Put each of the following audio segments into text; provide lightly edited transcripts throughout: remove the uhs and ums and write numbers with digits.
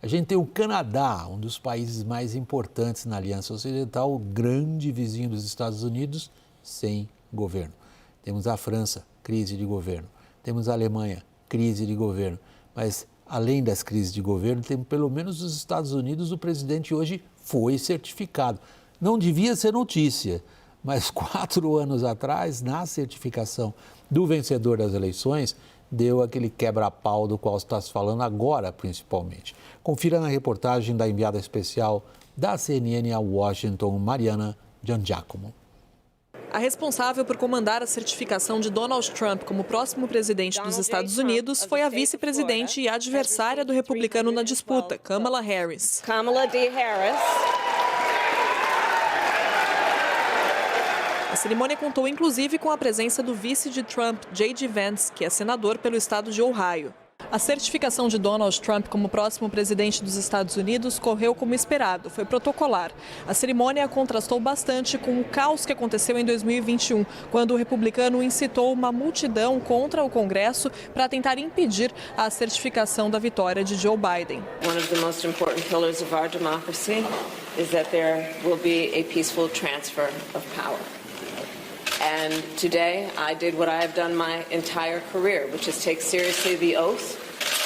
A gente tem o Canadá, um dos países mais importantes na Aliança Ocidental, o grande vizinho dos Estados Unidos, sem governo. Temos a França, crise de governo. Temos a Alemanha, crise de governo. Mas, além das crises de governo, temos pelo menos os Estados Unidos, o presidente hoje foi certificado. Não devia ser notícia, mas 4 anos atrás, na certificação do vencedor das eleições, deu aquele quebra-pau do qual está se falando agora, principalmente. Confira na reportagem da enviada especial da CNN a Washington, Mariana Giangiacomo. A responsável por comandar a certificação de Donald Trump como próximo presidente dos Estados Unidos foi a vice-presidente e adversária do republicano na disputa, Kamala Harris. Kamala D. Harris. A cerimônia contou inclusive com a presença do vice de Trump, J.D. Vance, que é senador pelo estado de Ohio. A certificação de Donald Trump como próximo presidente dos Estados Unidos correu como esperado, foi protocolar. A cerimônia contrastou bastante com o caos que aconteceu em 2021, quando o republicano incitou uma multidão contra o Congresso para tentar impedir a certificação da vitória de Joe Biden. One of the most important pillars of our democracy is that there will be a peaceful transfer of power. And today, I did what I have done my entire career, which is take seriously the oath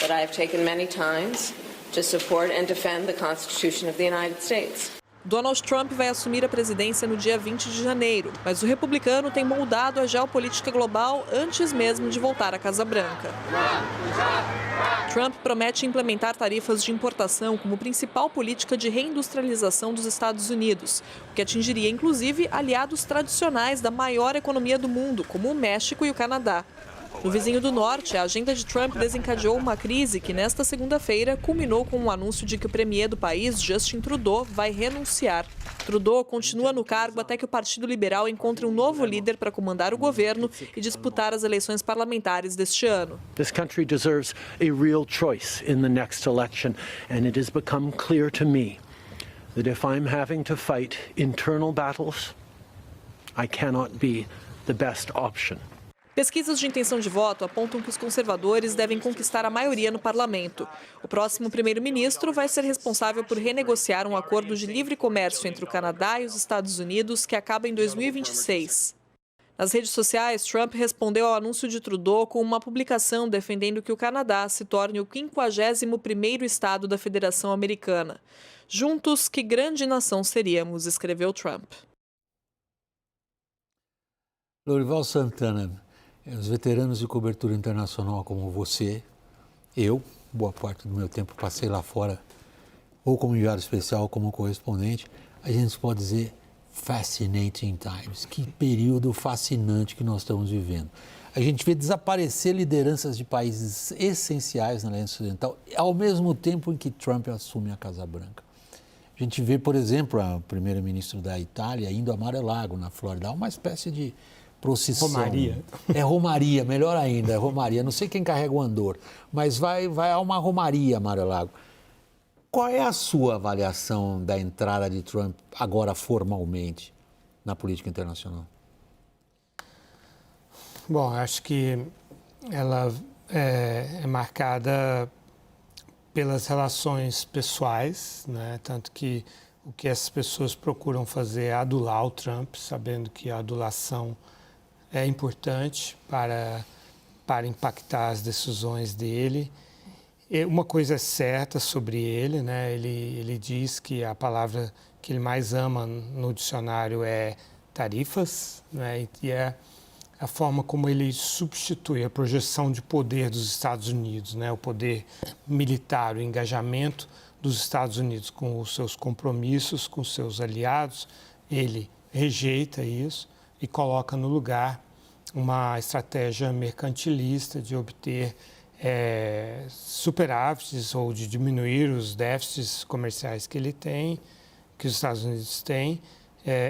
that I have taken many times to support and defend the Constitution of the United States. Donald Trump vai assumir a presidência no dia 20 de janeiro, mas o republicano tem moldado a geopolítica global antes mesmo de voltar à Casa Branca. Trump promete implementar tarifas de importação como principal política de reindustrialização dos Estados Unidos, o que atingiria inclusive aliados tradicionais da maior economia do mundo, como o México e o Canadá. No vizinho do norte, a agenda de Trump desencadeou uma crise que, nesta segunda-feira, culminou com o anúncio de que o premier do país, Justin Trudeau, vai renunciar. Trudeau continua no cargo até que o Partido Liberal encontre um novo líder para comandar o governo e disputar as eleições parlamentares deste ano. This country deserves a real choice in the next election, and it has become clear to me that if I'm having to fight internal battles, I cannot be the best option. Pesquisas de intenção de voto apontam que os conservadores devem conquistar a maioria no parlamento. O próximo primeiro-ministro vai ser responsável por renegociar um acordo de livre comércio entre o Canadá e os Estados Unidos que acaba em 2026. Nas redes sociais, Trump respondeu ao anúncio de Trudeau com uma publicação defendendo que o Canadá se torne o 51º estado da Federação Americana. Juntos, que grande nação seríamos, escreveu Trump. Lorival Santana, os veteranos de cobertura internacional como você, eu, boa parte do meu tempo passei lá fora, ou como enviado especial, ou como correspondente, a gente pode dizer fascinating times. Que período fascinante que nós estamos vivendo. A gente vê desaparecer lideranças de países essenciais na Aliança Ocidental, ao mesmo tempo em que Trump assume a Casa Branca. A gente vê, por exemplo, a primeira-ministra da Itália indo a Mar-a-Lago, na Flórida, uma espécie de procissão. Romaria. É romaria, melhor ainda, é romaria. Não sei quem carrega o andor, mas vai a uma romaria, Mar-a-Lago. Qual é a sua avaliação da entrada de Trump, agora formalmente, na política internacional? Bom, acho que ela é marcada pelas relações pessoais, né? Tanto que o que essas pessoas procuram fazer é adular o Trump, sabendo que a adulação é importante para impactar as decisões dele. E uma coisa é certa sobre ele, né? Ele diz que a palavra que ele mais ama no dicionário é tarifas, né? E é a forma como ele substitui a projeção de poder dos Estados Unidos, né? O poder militar, o engajamento dos Estados Unidos com os seus compromissos, com os seus aliados. Ele rejeita isso e coloca no lugar uma estratégia mercantilista de obter superávites ou de diminuir os déficits comerciais que ele tem, que os Estados Unidos têm,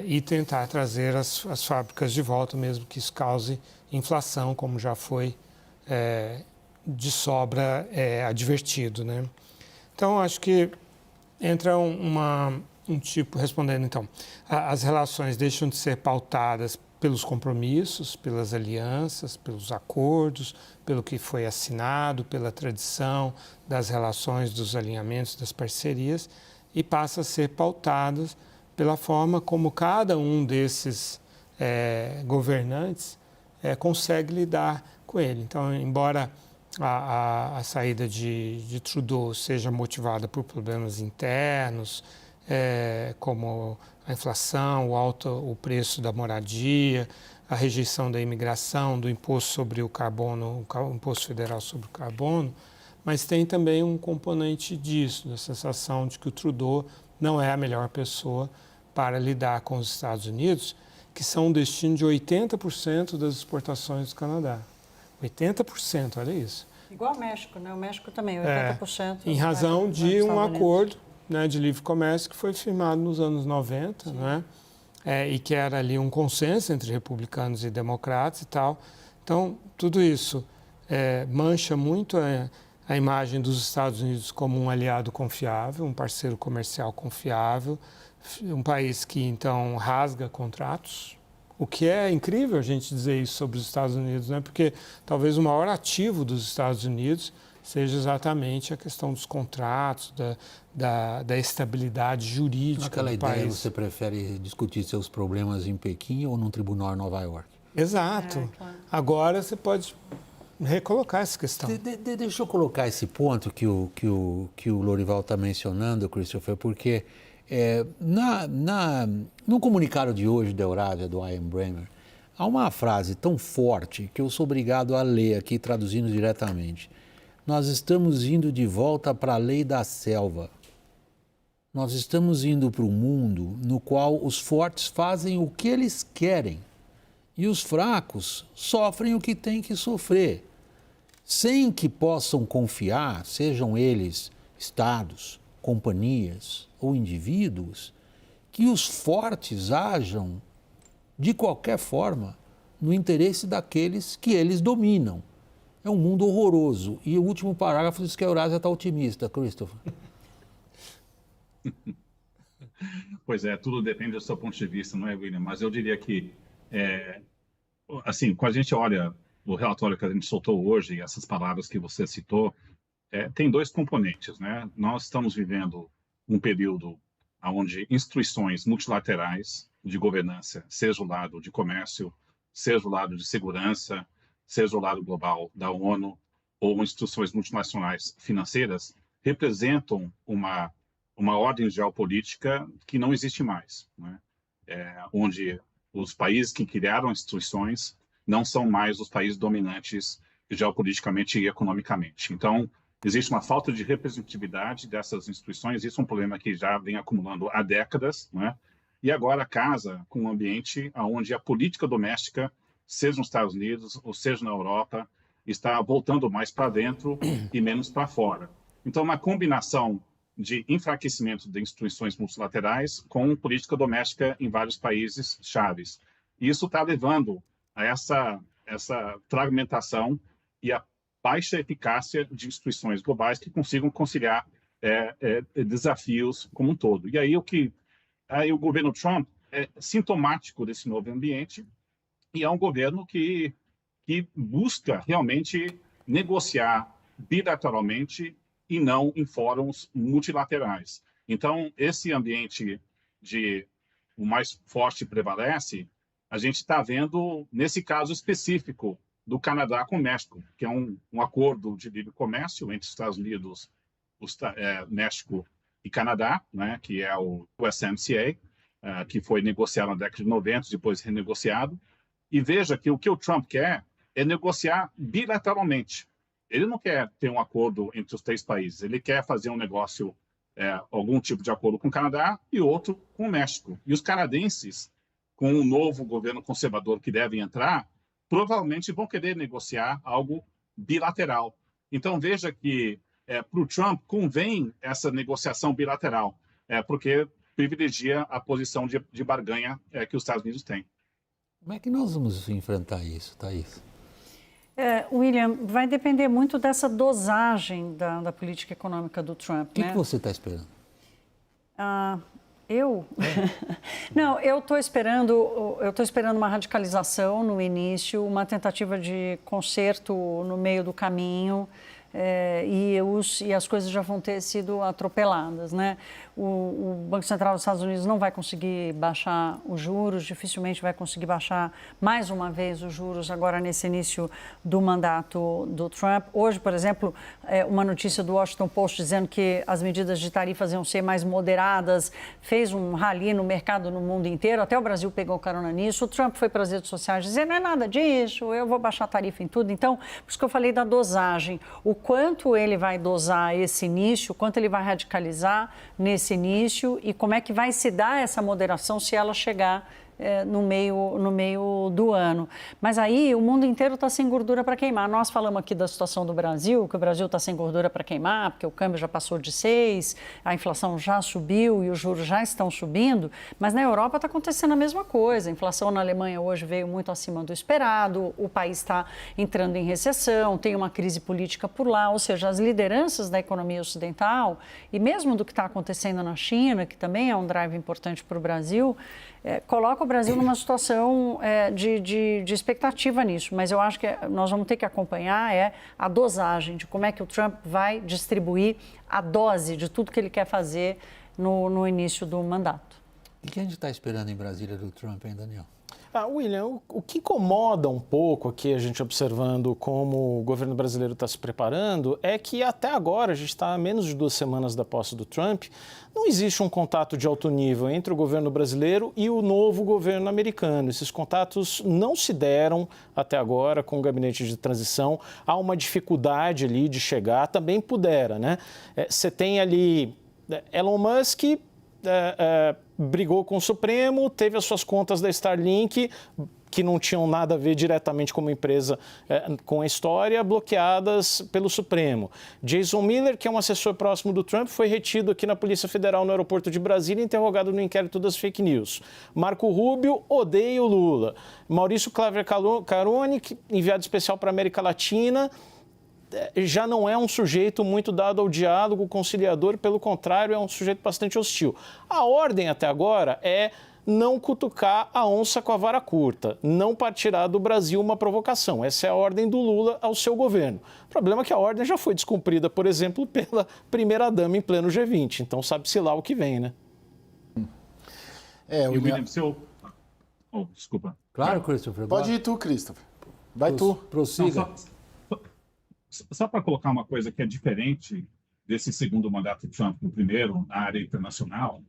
e tentar trazer as fábricas de volta, mesmo que isso cause inflação, como já foi de sobra advertido, né? Então, acho que entra um tipo, respondendo então, as relações deixam de ser pautadas pelos compromissos, pelas alianças, pelos acordos, pelo que foi assinado, pela tradição das relações, dos alinhamentos, das parcerias, e passa a ser pautadas pela forma como cada um desses governantes consegue lidar com ele. Então, embora a saída de Trudeau seja motivada por problemas internos, como a inflação, o preço da moradia, a rejeição da imigração, do imposto sobre o carbono, o imposto federal sobre o carbono, mas tem também um componente disso, da sensação de que o Trudeau não é a melhor pessoa para lidar com os Estados Unidos, que são um destino de 80% das exportações do Canadá. 80%, olha isso. Igual o México, né? O México também, 80%. Em razão de um acordo, né, de livre comércio que foi firmado nos anos 90, né, e que era ali um consenso entre republicanos e democratas e tal. Então, tudo isso mancha muito a imagem dos Estados Unidos como um aliado confiável, um parceiro comercial confiável, um país que, então, rasga contratos. O que é incrível a gente dizer isso sobre os Estados Unidos, né? Porque talvez o maior ativo dos Estados Unidos seja exatamente a questão dos contratos, da estabilidade jurídica Naquela do ideia, país. você prefere discutir seus problemas em Pequim ou num tribunal em Nova York? Exato. Claro. Agora você pode recolocar essa questão. Deixa eu colocar esse ponto que o Lorival está mencionando, Christopher, porque no comunicado de hoje da Eurásia, do Ian Bremmer, há uma frase tão forte que eu sou obrigado a ler aqui, traduzindo diretamente. Nós estamos indo de volta para a lei da selva. Nós estamos indo para um mundo no qual os fortes fazem o que eles querem e os fracos sofrem o que têm que sofrer, sem que possam confiar, sejam eles estados, companhias ou indivíduos, que os fortes ajam de qualquer forma no interesse daqueles que eles dominam. É um mundo horroroso. E o último parágrafo diz que a Eurásia está otimista, Christopher. Pois é, tudo depende do seu ponto de vista, não é, William? Mas eu diria que, assim, quando a gente olha o relatório que a gente soltou hoje, essas palavras que você citou, tem dois componentes, né? Nós estamos vivendo um período onde instituições multilaterais de governança, seja o lado de comércio, seja o lado de segurança, seja o lado global da ONU, ou instituições multinacionais financeiras, representam uma ordem geopolítica que não existe mais, né? Onde os países que criaram instituições não são mais os países dominantes geopoliticamente e economicamente. Então, existe uma falta de representatividade dessas instituições, isso é um problema que já vem acumulando há décadas, né? E agora casa com um ambiente onde a política doméstica, seja nos Estados Unidos ou seja na Europa, está voltando mais para dentro e menos para fora. Então, uma combinação de enfraquecimento de instituições multilaterais com política doméstica em vários países chaves. E isso está levando a essa fragmentação e a baixa eficácia de instituições globais que consigam conciliar desafios como um todo. E aí o governo Trump é sintomático desse novo ambiente e é um governo que busca realmente negociar bilateralmente e não em fóruns multilaterais. Então, esse ambiente de o mais forte prevalece, a gente está vendo nesse caso específico do Canadá com o México, que é um acordo de livre comércio entre os Estados Unidos, México e Canadá, né, que é o USMCA, que foi negociado na década de 90, depois renegociado. E veja que o Trump quer é negociar bilateralmente. Ele não quer ter um acordo entre os três países, ele quer fazer um negócio, algum tipo de acordo com o Canadá e outro com o México. E os canadenses, com o novo governo conservador que deve entrar, provavelmente vão querer negociar algo bilateral. Então, veja que para o Trump convém essa negociação bilateral, porque privilegia a posição de barganha que os Estados Unidos têm. Como é que nós vamos enfrentar isso, Thaís? William, vai depender muito dessa dosagem da política econômica do Trump. O que você está esperando? Não, eu estou esperando uma radicalização no início, uma tentativa de conserto no meio do caminho. E as coisas já vão ter sido atropeladas, né? O Banco Central dos Estados Unidos não vai conseguir baixar os juros, dificilmente vai conseguir baixar mais uma vez os juros agora nesse início do mandato do Trump. Hoje, por exemplo, uma notícia do Washington Post dizendo que as medidas de tarifas iam ser mais moderadas, fez um rally no mercado no mundo inteiro, até o Brasil pegou carona nisso. O Trump foi para as redes sociais dizer, não é nada disso, eu vou baixar a tarifa em tudo. Então, por isso que eu falei da dosagem, o quanto ele vai dosar esse início, quanto ele vai radicalizar nesse início e como é que vai se dar essa moderação se ela chegar no meio do ano. Mas aí o mundo inteiro está sem gordura para queimar. Nós falamos aqui da situação do Brasil, que o Brasil está sem gordura para queimar, porque o câmbio já passou de 6, a inflação já subiu e os juros já estão subindo, mas na Europa está acontecendo a mesma coisa. A inflação na Alemanha hoje veio muito acima do esperado, o país está entrando em recessão, tem uma crise política por lá, ou seja, as lideranças da economia ocidental e mesmo do que está acontecendo na China, que também é um drive importante para o Brasil, coloca o Brasil numa situação de expectativa nisso, mas eu acho que nós vamos ter que acompanhar a dosagem de como é que o Trump vai distribuir a dose de tudo que ele quer fazer no início do mandato. E quem a gente está esperando em Brasília do Trump, hein, Daniel? William, o que incomoda um pouco aqui, a gente observando como o governo brasileiro está se preparando, é que até agora, a gente está a menos de 2 semanas da posse do Trump, não existe um contato de alto nível entre o governo brasileiro e o novo governo americano. Esses contatos não se deram até agora com o gabinete de transição. Há uma dificuldade ali de chegar, também pudera, né? Você tem ali Elon Musk... brigou com o Supremo, teve as suas contas da Starlink, que não tinham nada a ver diretamente como empresa com a história, bloqueadas pelo Supremo. Jason Miller, que é um assessor próximo do Trump, foi retido aqui na Polícia Federal no aeroporto de Brasília e interrogado no inquérito das fake news. Marco Rubio odeia o Lula. Maurício Claver Carone, enviado especial para a América Latina, já não é um sujeito muito dado ao diálogo conciliador, pelo contrário, é um sujeito bastante hostil. A ordem até agora é não cutucar a onça com a vara curta, não partirá do Brasil uma provocação. Essa é a ordem do Lula ao seu governo. O problema é que a ordem já foi descumprida, por exemplo, pela primeira-dama em pleno G20. Então sabe-se lá o que vem, né? William, desculpa. Claro, Christopher. Pode ir tu, Christopher. Vai tu. Prossiga. Só para colocar uma coisa que é diferente desse segundo mandato de Trump no primeiro, na área internacional,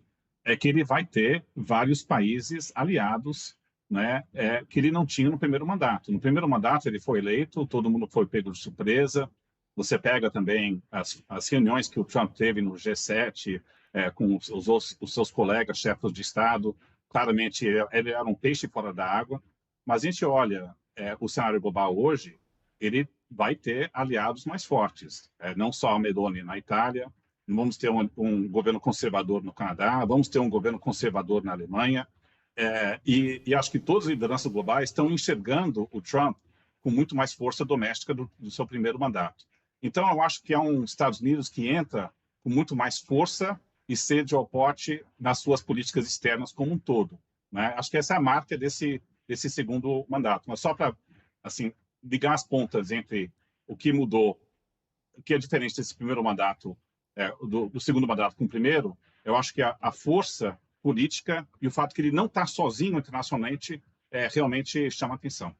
é que ele vai ter vários países aliados, né, que ele não tinha no primeiro mandato. No primeiro mandato ele foi eleito, todo mundo foi pego de surpresa. Você pega também as reuniões que o Trump teve no G7 com os seus colegas chefes de Estado. Claramente ele era um peixe fora da água. Mas a gente olha o cenário global hoje, ele vai ter aliados mais fortes, não só a Meloni na Itália, vamos ter um governo conservador no Canadá, vamos ter um governo conservador na Alemanha, e acho que todas as lideranças globais estão enxergando o Trump com muito mais força doméstica do seu primeiro mandato. Então, eu acho que é um Estados Unidos que entra com muito mais força e sede ao pote nas suas políticas externas como um todo, né? Acho que essa é a marca desse segundo mandato. Mas só para, assim, ligar as pontas entre o que mudou, o que é diferente desse primeiro mandato, do segundo mandato com o primeiro, eu acho que a força política e o fato que ele não está sozinho internacionalmente realmente chama atenção.